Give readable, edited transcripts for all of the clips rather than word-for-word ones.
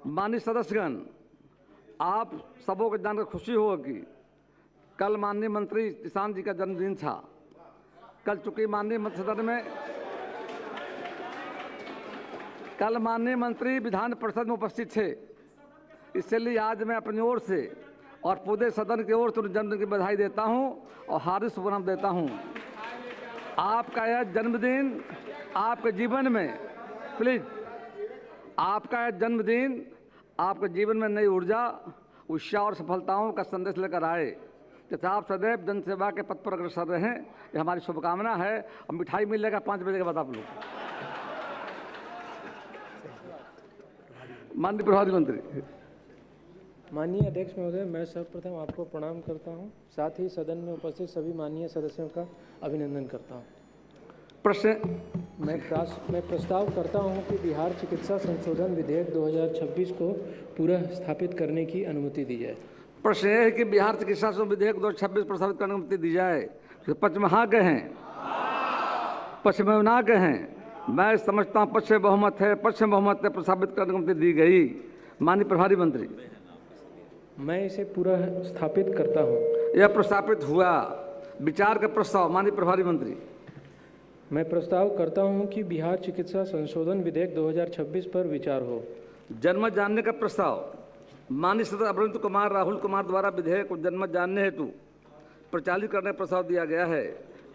माननीय सदस्यगण, आप सबों को जानकर खुशी होगी कि कल माननीय मंत्री किसान जी का जन्मदिन था। कल चूंकि माननीय मंत्री सदन में कल माननीय मंत्री विधान परिषद में उपस्थित थे, इसलिए आज मैं अपनी ओर से और पूरे सदन की ओर से उनके जन्मदिन की बधाई देता हूं और हार्दिक शुभकामनाएं देता हूं। आपका यह जन्मदिन आपके जीवन में प्लीज आपका यह जन्मदिन आपके जीवन में नई ऊर्जा, उत्साह और सफलताओं का संदेश लेकर आए तथा आप सदैव जनसेवा के पथ पर अग्रसर रहें, यह हमारी शुभकामना है। और मिठाई मिलेगा 5 बजे के बाद आप लोग। माननीय प्रभारी मंत्री। माननीय अध्यक्ष महोदय, मैं सर्वप्रथम आपको प्रणाम करता हूं, साथ ही सदन में उपस्थित सभी माननीय सदस्यों का अभिनंदन करता हूं। प्रश्न मैं प्रस्ताव करता हूं कि बिहार चिकित्सा संशोधन विधेयक 2026 को पुनः स्थापित करने की अनुमति दी जाए। प्रश्न यह है कि बिहार चिकित्सा संशोधन विधेयक 2026 प्रस्तावित करने की अनुमति दी जाए। पक्ष में हाँ कहें, पक्ष में ना कहें। मैं समझता हूँ पक्ष में बहुमत है, पक्ष में बहुमत है, प्रस्तावित करने की अनुमति दी गई। माननीय प्रभारी मंत्री। मैं इसे पुनः स्थापित करता हूँ। यह प्रस्तावित हुआ। विचार का प्रस्ताव। माननीय प्रभारी मंत्री। मैं प्रस्ताव करता हूँ कि बिहार चिकित्सा संशोधन विधेयक 2026 पर विचार हो। जनमत जानने का प्रस्ताव। माननीय सदस्य अरविंद कुमार राहुल कुमार द्वारा विधेयक को जनमत जानने हेतु प्रचारित करने का प्रस्ताव दिया गया है।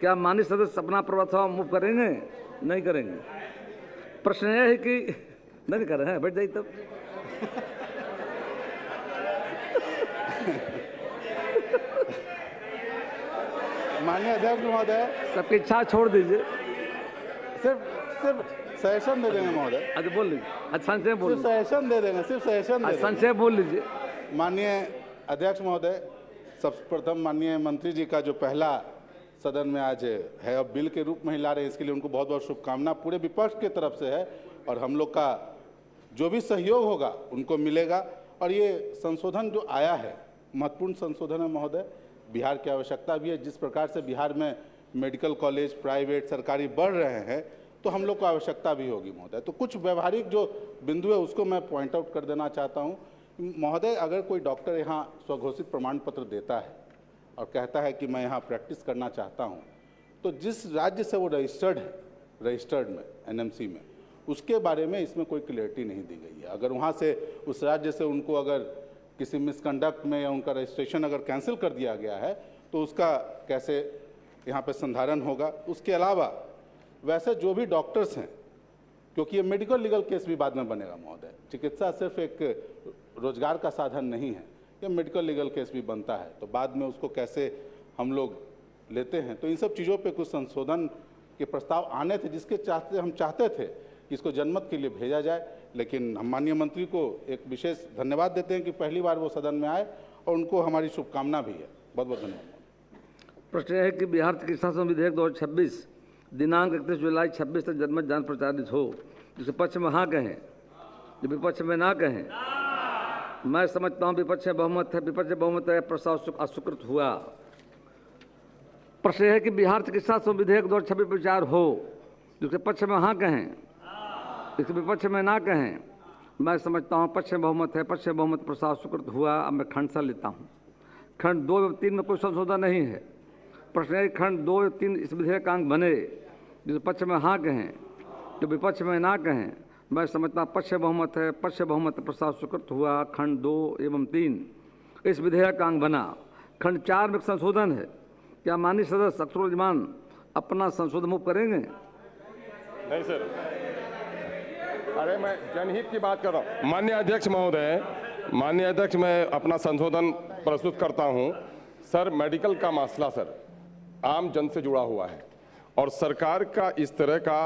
क्या माननीय सदस्य अपना प्रस्ताव मूव करेंगे? नहीं करेंगे। प्रश्न यह है कि नहीं कर रहे हैं, बैठ जाइए तब। माननीय अध्यक्ष महोदय, सबकी इच्छा छोड़ दीजिए। सिर्फ सेशन दे देंगे महोदय। अच्छा बोल लीजिए। अच्छा संशय बोल सिर्फ सेशन दे देंगे, सिर्फ सेशन दे संशय बोल लीजिए। माननीय अध्यक्ष महोदय, सर्वप्रथम माननीय मंत्री जी का जो पहला सदन में आज है अब बिल के रूप में ही ला रहे हैं, इसके लिए उनको बहुत बहुत शुभकामना पूरे विपक्ष की तरफ से है और हम लोग का जो भी सहयोग होगा उनको मिलेगा। और ये संशोधन जो आया है महत्वपूर्ण संशोधन है महोदय, बिहार की आवश्यकता भी है। जिस प्रकार से बिहार में मेडिकल कॉलेज प्राइवेट सरकारी बढ़ रहे हैं तो हम लोग को आवश्यकता भी होगी महोदय। तो कुछ व्यवहारिक जो बिंदु है उसको मैं पॉइंट आउट कर देना चाहता हूँ महोदय। अगर कोई डॉक्टर यहाँ स्वघोषित प्रमाण पत्र देता है और कहता है कि मैं यहाँ प्रैक्टिस करना चाहता हूँ, तो जिस राज्य से वो रजिस्टर्ड में एनएमसी में, उसके बारे में इसमें कोई क्लियरिटी नहीं दी गई है। अगर वहाँ से उस राज्य से उनको अगर किसी मिसकंडक्ट में या उनका रजिस्ट्रेशन अगर कैंसिल कर दिया गया है तो उसका कैसे यहाँ पे संधारण होगा। उसके अलावा वैसे जो भी डॉक्टर्स हैं, क्योंकि ये मेडिकल लीगल केस भी बाद में बनेगा महोदय, चिकित्सा सिर्फ एक रोजगार का साधन नहीं है, ये मेडिकल लीगल केस भी बनता है, तो बाद में उसको कैसे हम लोग लेते हैं। तो इन सब चीज़ों पे कुछ संशोधन के प्रस्ताव आने थे जिसके हम चाहते थे कि इसको जनमत के लिए भेजा जाए। लेकिन हम माननीय मंत्री को एक विशेष धन्यवाद देते हैं कि पहली बार वो सदन में आए और उनको हमारी शुभकामना भी है। बहुत बहुत धन्यवाद। प्रश्न है कि बिहार चिकित्सा संशोधन विधेयक 2026 दिनांक 31 जुलाई 26 तक जनमत जान प्रचारित हो। जिसे पक्ष में हाँ कहें, जो विपक्ष में ना कहें। मैं समझता हूँ विपक्ष में बहुमत है, विपक्ष में बहुमत है, प्रस्ताव अस्वीकृत हुआ। प्रश्न है कि बिहार चिकित्सा संशोधन विधेयक 2026 पर विचार हो। जिसके पक्ष में हाँ कहें, इसके विपक्ष में ना कहें। मैं समझता हूँ पक्ष में बहुमत है, पक्ष में बहुमत, प्रस्ताव स्वीकृत हुआ। अब मैं खंड सा लेता हूँ। खंड 2 और 3 में कोई संशोधन नहीं है। प्रश्न है खंड 2 और 3 इस विधेयक का अंग बने। जिस पक्ष में हाँ कहें, जो विपक्ष में ना कहें। मैं समझता हूँ पक्ष में बहुमत है, पक्ष में बहुमत, प्रस्ताव स्वीकृत हुआ। खंड 2 एवं 3 इस विधेयक का अंग बना। खंड 4 में संशोधन है। क्या माननीय सदस्य अख्तरुज्जमान अपना संशोधन मूव करेंगे? नहीं सर, अरे मैं जनहित की बात कर रहा हूँ। माननीय अध्यक्ष महोदय, माननीय अध्यक्ष, मैं अपना संशोधन प्रस्तुत करता हूँ। सर, मेडिकल का मसला सर आम जन से जुड़ा हुआ है और सरकार का इस तरह का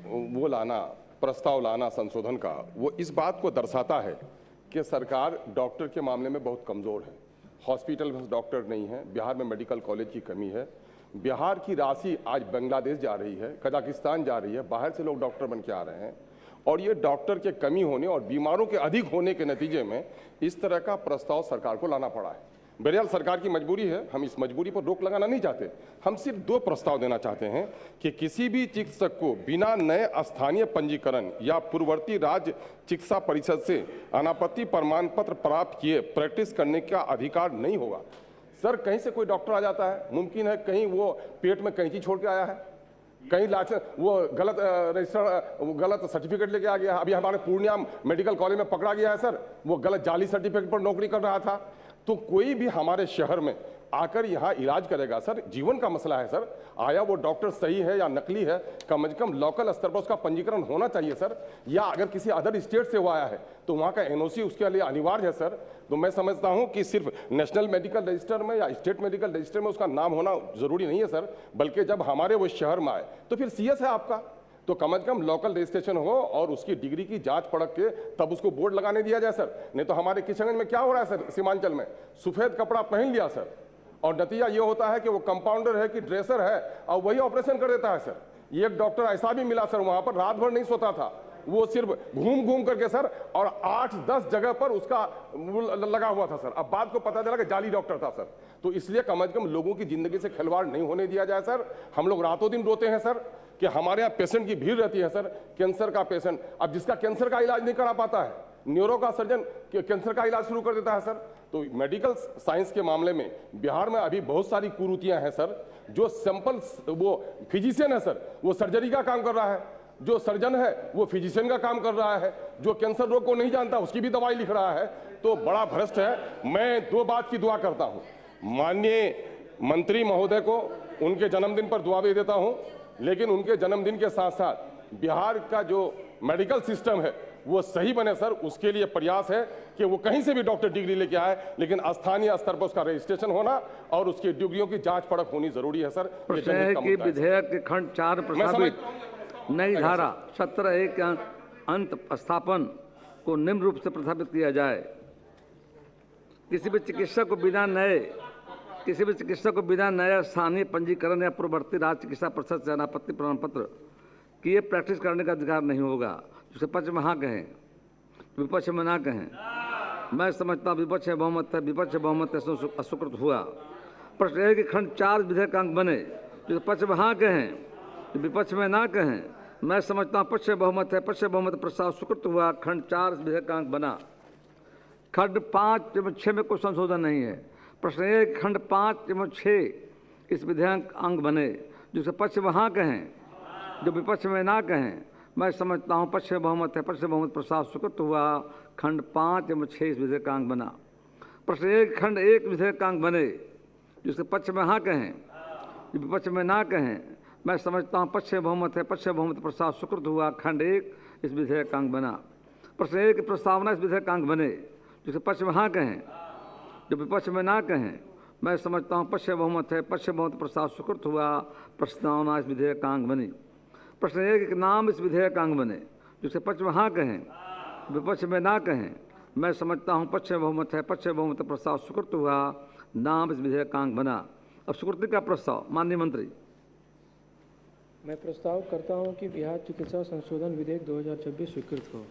वो लाना, प्रस्ताव लाना संशोधन का, वो इस बात को दर्शाता है कि सरकार डॉक्टर के मामले में बहुत कमज़ोर है। हॉस्पिटल में डॉक्टर नहीं है, बिहार में मेडिकल कॉलेज की कमी है। बिहार की राशि आज बांग्लादेश जा रही है, कजाकिस्तान जा रही है, बाहर से लोग डॉक्टर बन के आ रहे हैं और ये डॉक्टर के कमी होने और बीमारों के अधिक होने के नतीजे में इस तरह का प्रस्ताव सरकार को लाना पड़ा है। बहरहाल सरकार की मजबूरी है, हम इस मजबूरी पर रोक लगाना नहीं चाहते। हम सिर्फ 2 प्रस्ताव देना चाहते हैं कि किसी भी चिकित्सक को बिना नए स्थानीय पंजीकरण या पूर्ववर्ती राज्य चिकित्सा परिषद से अनापत्ति प्रमाण पत्र प्राप्त किए प्रैक्टिस करने का अधिकार नहीं होगा। सर, कहीं से कोई डॉक्टर आ जाता है, मुमकिन है कहीं वो पेट में कैंची छोड़ के आया है, कहीं लाइसेंस वो गलत रजिस्टर गलत सर्टिफिकेट लेके आ गया। अभी हमारे पूर्णिया मेडिकल कॉलेज में पकड़ा गया है सर, वो गलत जाली सर्टिफिकेट पर नौकरी कर रहा था। तो कोई भी हमारे शहर में आकर यहाँ इलाज करेगा सर, जीवन का मसला है सर, आया वो डॉक्टर सही है या नकली है, कम से कम लोकल स्तर पर उसका पंजीकरण होना चाहिए सर। या अगर किसी अदर स्टेट से वो आया है तो वहाँ का एनओसी उसके लिए अनिवार्य है सर। तो मैं समझता हूँ कि सिर्फ नेशनल मेडिकल रजिस्टर में या स्टेट मेडिकल रजिस्टर में उसका नाम होना जरूरी नहीं है सर, बल्कि जब हमारे वो शहर में आए तो फिर सीएस है आपका, तो कम से कम लोकल रजिस्ट्रेशन हो और उसकी डिग्री की जांच परख के तब उसको बोर्ड लगाने दिया जाए सर। नहीं तो हमारे किशनगंज में क्या हो रहा है सर, सीमांचल में सफेद कपड़ा पहन लिया सर, और नतीजा ये होता है कि वो कंपाउंडर है कि ड्रेसर है और वही ऑपरेशन कर देता है सर। एक डॉक्टर ऐसा भी मिला सर, वहां पर रात भर नहीं सोता था, वो सिर्फ घूम घूम करके सर, और 8-10 जगह पर उसका लगा हुआ था सर। अब बात को पता चला कि जाली डॉक्टर था सर। तो इसलिए कम से कम लोगों की जिंदगी से खिलवाड़ नहीं होने दिया जाए सर। हम लोग रातों दिन रोते हैं सर कि हमारे यहाँ पेशेंट की भीड़ रहती है सर, कैंसर का पेशेंट, अब जिसका कैंसर का इलाज नहीं करा पाता है, न्यूरो का सर्जन कैंसर का इलाज शुरू कर देता है सर। तो मेडिकल साइंस के मामले में बिहार में अभी बहुत सारी कुरीतियां हैं सर। जो सैंपल वो फिजिशियन है सर, वो सर्जरी का काम कर रहा है, जो सर्जन है वो फिजिशियन का काम कर रहा है, जो कैंसर रोग को नहीं जानता उसकी भी दवाई लिख रहा है, तो बड़ा भ्रष्ट है। मैं 2 बात की दुआ करता हूं, माननीय मंत्री महोदय को उनके जन्मदिन पर दुआ भी देता हूं, लेकिन उनके जन्मदिन के साथ साथ बिहार का जो मेडिकल सिस्टम है वो सही बने सर, उसके लिए प्रयास है कि वो कहीं से भी डॉक्टर डिग्री लेके आए, लेकिन स्थानीय स्तर पर उसका रजिस्ट्रेशन होना और उसकी डिग्रियों की जांच परख होनी जरूरी है सर। प्रश्न है कि विधेयक के खंड 4 प्रस्तावित नई धारा 17(1) के अंत स्थापन को निम्न रूप से प्रस्तावित किया जाए। किसी भी चिकित्सक को बिना नए स्थानीय पंजीकरण या पूर्ववर्ती राज्य चिकित्सा परिषद से अनापत्ति प्रमाण पत्र किए प्रैक्टिस करने का अधिकार नहीं होगा। जिसे पक्ष में हाँ कहें, विपक्ष में ना कहें। मैं समझता हूँ विपक्ष में बहुमत है, विपक्ष में बहुमत है, अस्वीकृत हुआ। प्रश्न है कि खंड 4 विधेयक अंग बने, जिसे पक्ष में हाँ कहें, विपक्ष में ना कहें। मैं समझता हूँ पक्ष में बहुमत है, पक्ष में बहुमत प्रस्ताव स्वीकृत हुआ। खंड 4 विधेयक अंग बना। खंड 5 एवं 6 में कोई संशोधन नहीं है। प्रश्न है कि खंड 5 एवं 6 इस विधेयक अंग बने, जिसे पक्ष में हाँ कहें, जो विपक्ष में ना कहें। मैं समझता हूँ पक्ष में बहुमत है, पक्ष में बहुमत प्रस्ताव स्वीकृत हुआ। खंड 5 एवं 6 इस विधेयक अंग बना। प्रश्न 1 खंड 1 विधेयक अंग बने, जिसके पक्ष में हाँ कहें, विपक्ष में ना कहें। मैं समझता हूँ पक्ष में बहुमत है, पक्ष में बहुमत प्रस्ताव स्वीकृत हुआ। खंड 1 इस विधेयक अंग बना। प्रश्न 1 की प्रस्तावना इस विधेयक अंग बने, जिसके पक्ष में हाँ कहें, जो विपक्ष में ना कहें। मैं समझता हूँ पक्ष में बहुमत है, पक्ष में बहुमत प्रस्ताव स्वीकृत हुआ। प्रस्तावना इस विधेयक अंग बनी। प्रश्न 1 नाम इस विधेयक अंग बने, जिसके पक्ष में हाँ कहें, विपक्ष में ना कहें। मैं समझता हूँ पक्ष में बहुमत है, पक्ष में बहुमत प्रस्ताव स्वीकृत हुआ। नाम इस विधेयक अंग बना। अब स्वीकृति का प्रस्ताव माननीय मंत्री। मैं प्रस्ताव करता हूं कि बिहार चिकित्सा संशोधन विधेयक 2026 स्वीकृत हो।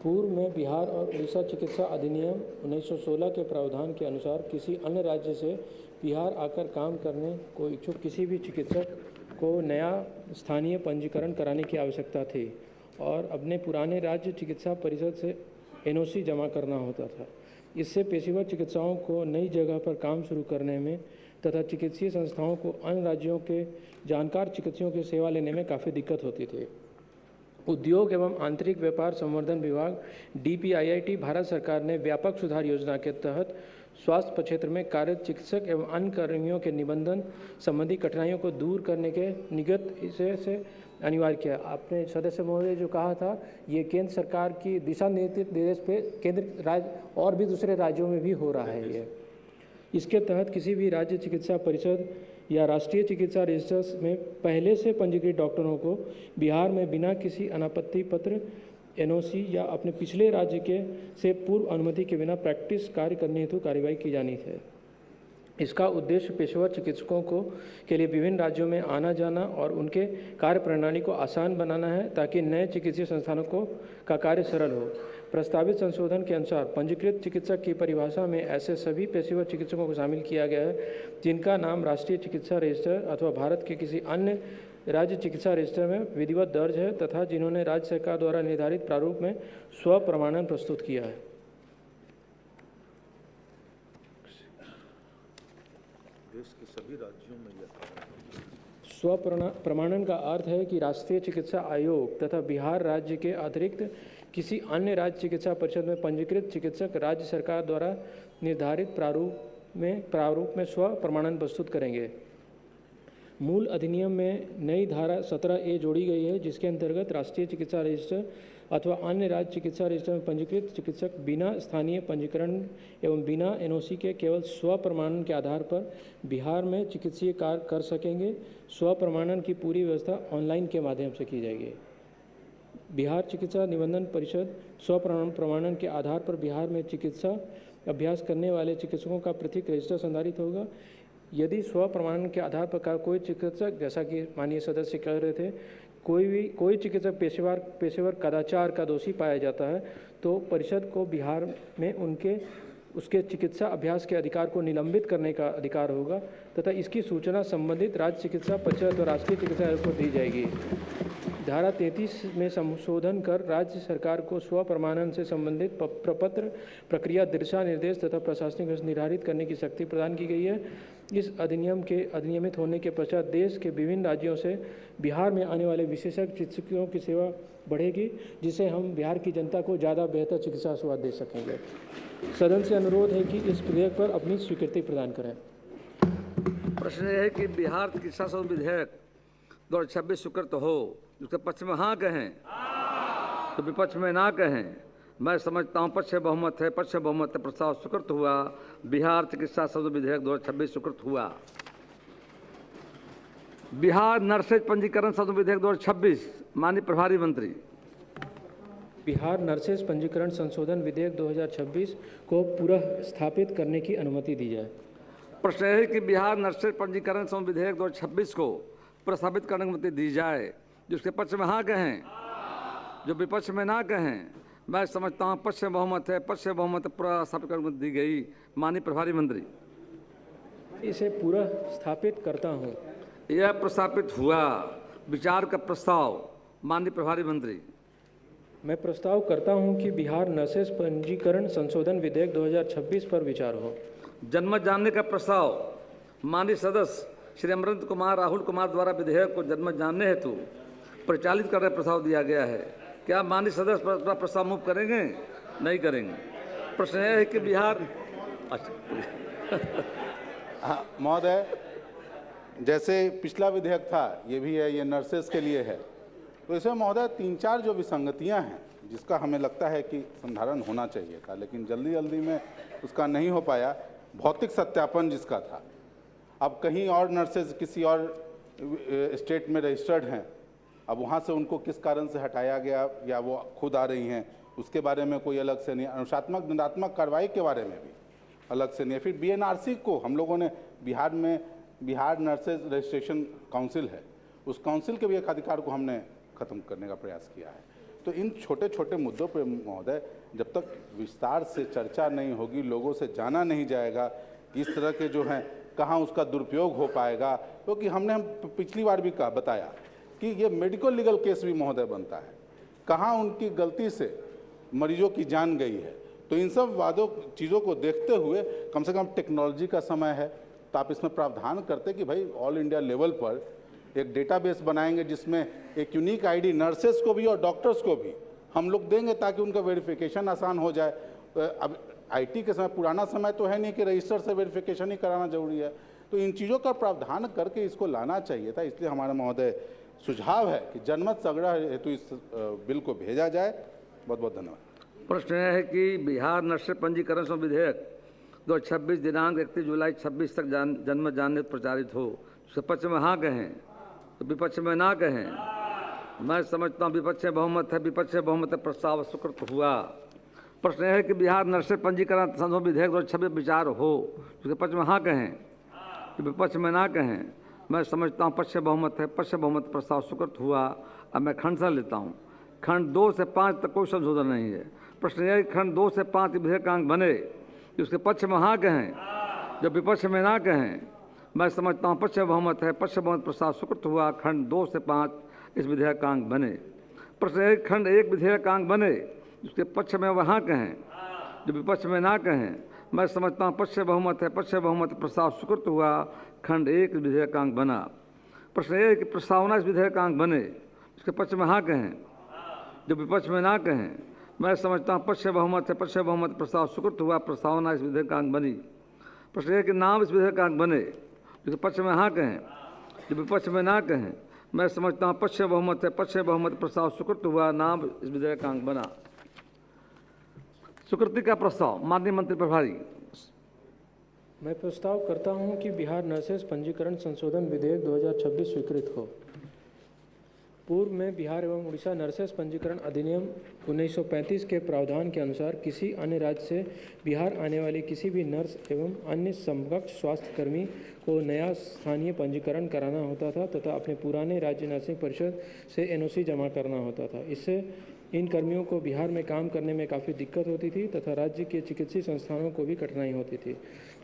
पूर्व में बिहार और उड़ीसा चिकित्सा अधिनियम 1916 के प्रावधान के अनुसार किसी अन्य राज्य से बिहार आकर काम करने को इच्छुक किसी भी चिकित्सक को नया स्थानीय पंजीकरण कराने की आवश्यकता थी और अपने पुराने राज्य चिकित्सा परिषद से एनओसी जमा करना होता था। इससे पेशेवर चिकित्साओं को नई जगह पर काम शुरू करने में तथा चिकित्सीय संस्थाओं को अन्य राज्यों के जानकार चिकित्सकों की सेवा लेने में काफ़ी दिक्कत होती थी। उद्योग एवं आंतरिक व्यापार संवर्धन विभाग DPIIT भारत सरकार ने व्यापक सुधार योजना के तहत स्वास्थ्य क्षेत्र में कार्यरत चिकित्सक एवं अन्य कर्मियों के निबंधन संबंधी कठिनाइयों को दूर करने के निगत से अनिवार्य किया। आपने सदस्य महोदय जो कहा था, ये केंद्र सरकार की दिशा निर्देश पे केंद्र राज्य और भी दूसरे राज्यों में भी हो रहा है। ये इसके तहत किसी भी राज्य चिकित्सा परिषद या राष्ट्रीय चिकित्सा रजिस्टर में पहले से पंजीकृत डॉक्टरों को बिहार में बिना किसी अनापत्ति पत्र एनओसी या अपने पिछले राज्य के से पूर्व अनुमति के बिना प्रैक्टिस कार्य करने हेतु कार्यवाही की जानी है। इसका उद्देश्य पेशेवर चिकित्सकों को के लिए विभिन्न राज्यों में आना जाना और उनके कार्य प्रणाली को आसान बनाना है ताकि नए चिकित्सीय संस्थानों का कार्य सरल हो। प्रस्तावित संशोधन के अनुसार पंजीकृत चिकित्सक की परिभाषा में ऐसे सभी पेशेवर चिकित्सकों को शामिल किया गया है जिनका नाम राष्ट्रीय चिकित्सा रजिस्टर अथवा भारत के किसी अन्य राज्य चिकित्सा रजिस्टर में विधिवत दर्ज है तथा जिन्होंने राज्य सरकार द्वारा निर्धारित प्रारूप में स्व प्रमाणन प्रस्तुत किया है। स्व प्रमाणन का अर्थ है कि राष्ट्रीय चिकित्सा आयोग तथा बिहार राज्य के अतिरिक्त किसी अन्य राज्य चिकित्सा परिषद में पंजीकृत चिकित्सक राज्य सरकार द्वारा निर्धारित प्रारूप में स्व प्रमाणन प्रस्तुत करेंगे। मूल अधिनियम में नई धारा 17A जोड़ी गई है जिसके अंतर्गत राष्ट्रीय चिकित्सा रजिस्टर अथवा अन्य राज्य चिकित्सा रजिस्टर में पंजीकृत चिकित्सक बिना स्थानीय पंजीकरण एवं बिना NOC के केवल स्व प्रमाणन के आधार पर बिहार में चिकित्सीय कार्य कर सकेंगे। स्व प्रमाणन की पूरी व्यवस्था ऑनलाइन के माध्यम से की जाएगी। बिहार चिकित्सा निबंधन परिषद स्व प्रमाणन के आधार पर बिहार में चिकित्सा अभ्यास करने वाले चिकित्सकों का पृथक रजिस्टर संधारित होगा। यदि स्व प्रमाणन के आधार पर कोई चिकित्सक, जैसा कि माननीय सदस्य कह रहे थे, कोई चिकित्सक पेशेवर कदाचार का दोषी पाया जाता है तो परिषद को बिहार में उसके चिकित्सा अभ्यास के अधिकार को निलंबित करने का अधिकार होगा तथा इसकी सूचना संबंधित राज्य चिकित्सा परिषद और राष्ट्रीय चिकित्सा आयोग को दी जाएगी। धारा 33 में संशोधन कर राज्य सरकार को स्व प्रमाणन से संबंधित प्रपत्र प्रक्रिया, दिशा निर्देश तथा प्रशासनिक व्यवस्था निर्धारित करने की शक्ति प्रदान की गई है। इस अधिनियम के अधिनियमित होने के पश्चात देश के विभिन्न राज्यों से बिहार में आने वाले विशेषज्ञ चिकित्सकों की सेवा बढ़ेगी जिससे हम बिहार की जनता को ज़्यादा बेहतर चिकित्सा सेवा दे सकेंगे। सदन से अनुरोध है कि इस विधेयक पर अपनी स्वीकृति प्रदान करें। प्रश्न यह है कि बिहार चिकित्सा संशोधन विधेयक 2026 स्वीकृत हो, जिसके पक्ष में हाँ कहें तो विपक्ष में ना कहें। मैं समझता हूँ पक्ष बहुमत है, पक्ष बहुमत है, प्रस्ताव स्वीकृत हुआ। बिहार चिकित्सा संशोधन विधेयक 2026 स्वीकृत हुआ। बिहार नर्सेज पंजीकरण संशोधन विधेयक 2026, माननीय प्रभारी मंत्री। बिहार नर्सेज पंजीकरण संशोधन विधेयक 2026 को पुनः स्थापित करने की अनुमति दी जाए। प्रश्न है कि बिहार नर्सेज पंजीकरण संशोधन विधेयक 2026 को प्रस्तावित करने की अनुमति दी जाए। जिसके पक्ष में हाँ कहें, जो विपक्ष में ना कहें। मैं समझता हूँ पक्ष बहुमत है, पक्ष बहुमत प्रस्तावित करने की अनुमति दी गई। माननीय प्रभारी मंत्री। इसे पूरा स्थापित करता हूँ। यह प्रस्तावित हुआ। विचार का प्रस्ताव। माननीय प्रभारी मंत्री। मैं प्रस्ताव करता हूं कि बिहार नर्सेज पंजीकरण संशोधन विधेयक 2026 पर विचार हो। जनमत जानने का प्रस्ताव। माननीय सदस्य श्री अमरेंद्र कुमार राहुल कुमार द्वारा विधेयक को जनमत जानने हेतु परिचालित करने प्रस्ताव दिया गया है। क्या माननीय सदस्य अपना प्रस्ताव मूव करेंगे? नहीं करेंगे। प्रश्न यह है कि बिहार हाँ महोदय, जैसे पिछला विधेयक था, ये भी है, ये नर्सेज के लिए है, तो इसमें महोदय 3-4 जो विसंगतियां हैं जिसका हमें लगता है कि संधारण होना चाहिए था, लेकिन जल्दी में उसका नहीं हो पाया। भौतिक सत्यापन जिसका था, अब कहीं और नर्सेज किसी और स्टेट में रजिस्टर्ड हैं, अब वहाँ से उनको किस कारण से हटाया गया या वो खुद आ रही हैं, उसके बारे में कोई अलग से नहीं। अनुशासनात्मक दंडात्मक कार्रवाई के बारे में भी अलग से नहीं। फिर BNRC को हम लोगों ने बिहार में बिहार नर्सेज रजिस्ट्रेशन काउंसिल है, उस काउंसिल के भी एक अधिकार को हमने खत्म करने का प्रयास किया है। तो इन छोटे छोटे मुद्दों पर महोदय जब तक विस्तार से चर्चा नहीं होगी, लोगों से जाना नहीं जाएगा कि इस तरह के जो हैं कहाँ उसका दुरुपयोग हो पाएगा, क्योंकि हमने पिछली बार भी बताया कि ये मेडिकल लीगल केस भी महोदय बनता है, कहाँ उनकी गलती से मरीजों की जान गई है। तो इन सब चीज़ों को देखते हुए कम से कम टेक्नोलॉजी का समय है, तो आप इसमें प्रावधान करते कि भाई ऑल इंडिया लेवल पर एक डेटाबेस बनाएंगे जिसमें एक यूनिक आईडी नर्सेस को भी और डॉक्टर्स को भी हम लोग देंगे ताकि उनका वेरिफिकेशन आसान हो जाए। अब आईटी के समय पुराना समय तो है नहीं कि रजिस्टर से वेरिफिकेशन ही कराना जरूरी है, तो इन चीज़ों का प्रावधान करके इसको लाना चाहिए था। इसलिए हमारा महोदय सुझाव है कि जनमत संग्रह हेतु इस बिल को भेजा जाए। बहुत बहुत धन्यवाद। प्रश्न यह है कि बिहार नर्सेज पंजीकरण संशोधन विधेयक 2026 दिनांक 31 जुलाई 26 तक जनमत जानने प्रचारित हो। उसके पक्ष में हाँ कहें तो विपक्ष में ना कहें। मैं समझता हूँ विपक्ष में बहुमत है, विपक्ष में बहुमत प्रस्ताव स्वीकृत हुआ। प्रश्न यह है कि बिहार नर्सेज पंजीकरण संशोधन विधेयक 2026 विचार हो। उसके पक्ष में हाँ कहें कि विपक्ष में ना कहें। मैं समझता हूँ पक्ष बहुमत है, पक्ष बहुमत प्रस्ताव स्वीकृत हुआ। अब मैं खंड सा लेता हूँ। खंड 2 से 5 तक कोई संशोधन नहीं है। प्रश्न यह है कि खंड 2 से 5 विधेयकांक बने कि उसके पक्ष में हाँ कहें, जब विपक्ष में ना कहें। मैं समझता हूँ पक्ष बहुमत है, पक्ष बहुमत प्रस्ताव स्वीकृत हुआ। खंड 2 से 5 इस विधेयकांक बने। प्रश्न यह है कि खंड 1 विधेयकांक बने उसके पक्ष में वहाँ कहें, जब विपक्ष में ना कहें। मैं समझता हूँ पक्ष बहुमत है, पक्ष बहुमत प्रस्ताव स्वीकृत हुआ। खंड 1 विधेयकांक बना। प्रश्न यह है कि प्रस्तावना इस विधेयकांक बने उसके पक्ष में हाँ कहें, जब विपक्ष में ना कहें। मैं समझता हूँ पक्ष बहुमत है, पक्ष बहुमत प्रस्ताव स्वीकृत हुआ। प्रस्तावना इस विधेयकांक बनी। प्रश्न यह कि नाम इस विधेयकांक बने जिसके पक्ष में हाँ कहें, जब विपक्ष में ना कहें। मैं समझता हूँ पक्ष बहुमत है, पक्ष बहुमत प्रस्ताव स्वीकृत हुआ। नाम इस विधेयकांक बना। स्वीकृति का प्रस्ताव माननीय मंत्री प्रभारी। मैं प्रस्ताव करता हूं कि बिहार नर्सेस पंजीकरण संशोधन विधेयक 2026 स्वीकृत हो। पूर्व में बिहार एवं उड़ीसा नर्सेस पंजीकरण अधिनियम 1935 के प्रावधान के अनुसार किसी अन्य राज्य से बिहार आने वाली किसी भी नर्स एवं अन्य समकक्ष स्वास्थ्यकर्मी को नया स्थानीय पंजीकरण कराना होता था तथा अपने पुराने राज्य नर्सिंग परिषद से एनओसी जमा करना होता था। इससे इन कर्मियों को बिहार में काम करने में काफ़ी दिक्कत होती थी तथा राज्य के चिकित्सीय संस्थानों को भी कठिनाई होती थी।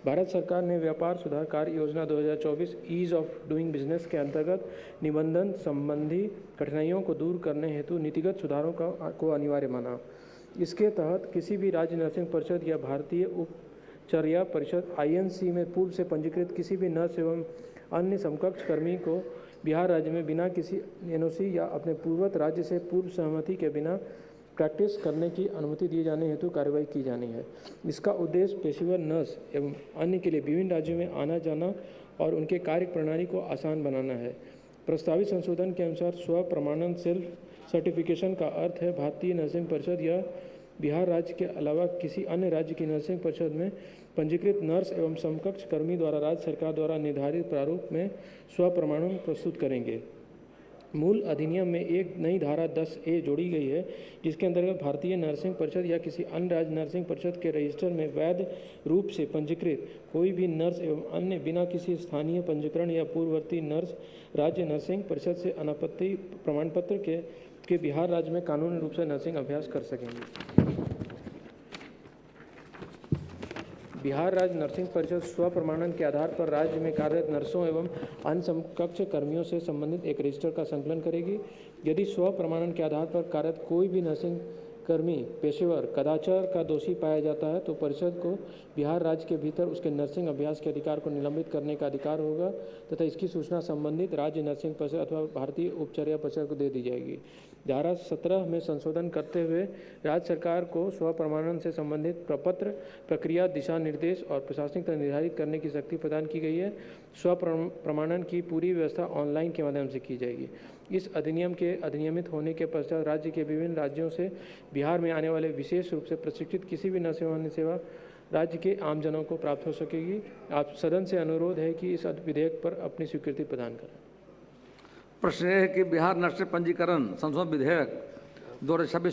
भारत सरकार ने व्यापार सुधार कार्य योजना 2024 ईज ऑफ डूइंग बिजनेस के अंतर्गत निबंधन संबंधी कठिनाइयों को दूर करने हेतु नीतिगत सुधारों को अनिवार्य माना। इसके तहत किसी भी राज्य नर्सिंग परिषद या भारतीय उपचर्या परिषद INC में पूर्व से पंजीकृत किसी भी नर्स एवं अन्य समकक्ष कर्मी को बिहार राज्य में बिना किसी NOC या अपने पूर्वत राज्य से पूर्व सहमति के बिना प्रैक्टिस करने की अनुमति दिए जाने हेतु कार्रवाई की जानी है। इसका उद्देश्य पेशेवर नर्स एवं अन्य के लिए विभिन्न राज्यों में आना जाना और उनके कार्य प्रणाली को आसान बनाना है। प्रस्तावित संशोधन के अनुसार स्व प्रमाणन सेल्फ सर्टिफिकेशन का अर्थ है भारतीय नर्सिंग परिषद या बिहार राज्य के अलावा किसी अन्य राज्य की नर्सिंग परिषद में पंजीकृत नर्स एवं समकक्ष कर्मी द्वारा राज्य सरकार द्वारा निर्धारित प्रारूप में स्व प्रमाणन प्रस्तुत करेंगे। मूल अधिनियम में एक नई धारा 10A जोड़ी गई है जिसके अंतर्गत भारतीय नर्सिंग परिषद या किसी अन्य राज्य नर्सिंग परिषद के रजिस्टर में वैध रूप से पंजीकृत कोई भी नर्स एवं अन्य बिना किसी स्थानीय पंजीकरण या पूर्ववर्ती नर्स राज्य नर्सिंग परिषद से अनापत्ति प्रमाण पत्र के बिहार राज्य में कानूनी रूप से नर्सिंग अभ्यास कर सकेंगे। बिहार राज्य नर्सिंग परिषद स्व प्रमाणन के आधार पर राज्य में कार्यरत नर्सों एवं अन्य समकक्ष कर्मियों से संबंधित एक रजिस्टर का संकलन करेगी। यदि स्व प्रमाणन के आधार पर कार्यरत कोई भी नर्सिंग कर्मी पेशेवर कदाचार का दोषी पाया जाता है तो परिषद को बिहार राज्य के भीतर उसके नर्सिंग अभ्यास के अधिकार को निलंबित करने का अधिकार होगा तथा इसकी सूचना संबंधित राज्य नर्सिंग परिषद अथवा भारतीय उपचर्या परिषद को दे दी जाएगी। धारा 17 में संशोधन करते हुए राज्य सरकार को स्व प्रमाणन से संबंधित प्रपत्र प्रक्रिया दिशा निर्देश और प्रशासनिक तंत्र निर्धारित करने की शक्ति प्रदान की गई है। स्व प्रमाणन की पूरी व्यवस्था ऑनलाइन के माध्यम से की जाएगी। इस अधिनियम के अधिनियमित होने के पश्चात राज्य के विभिन्न राज्यों से बिहार में आने वाले विशेष रूप से प्रशिक्षित किसी भी नर्स एवं अन्य सेवा राज्य के आमजनों को प्राप्त हो सकेगी। आप सदन से अनुरोध है कि इस विधेयक पर अपनी स्वीकृति प्रदान करें। प्रश्न यह है कि बिहार नर्सिंग पंजीकरण संशोधन विधेयक 2026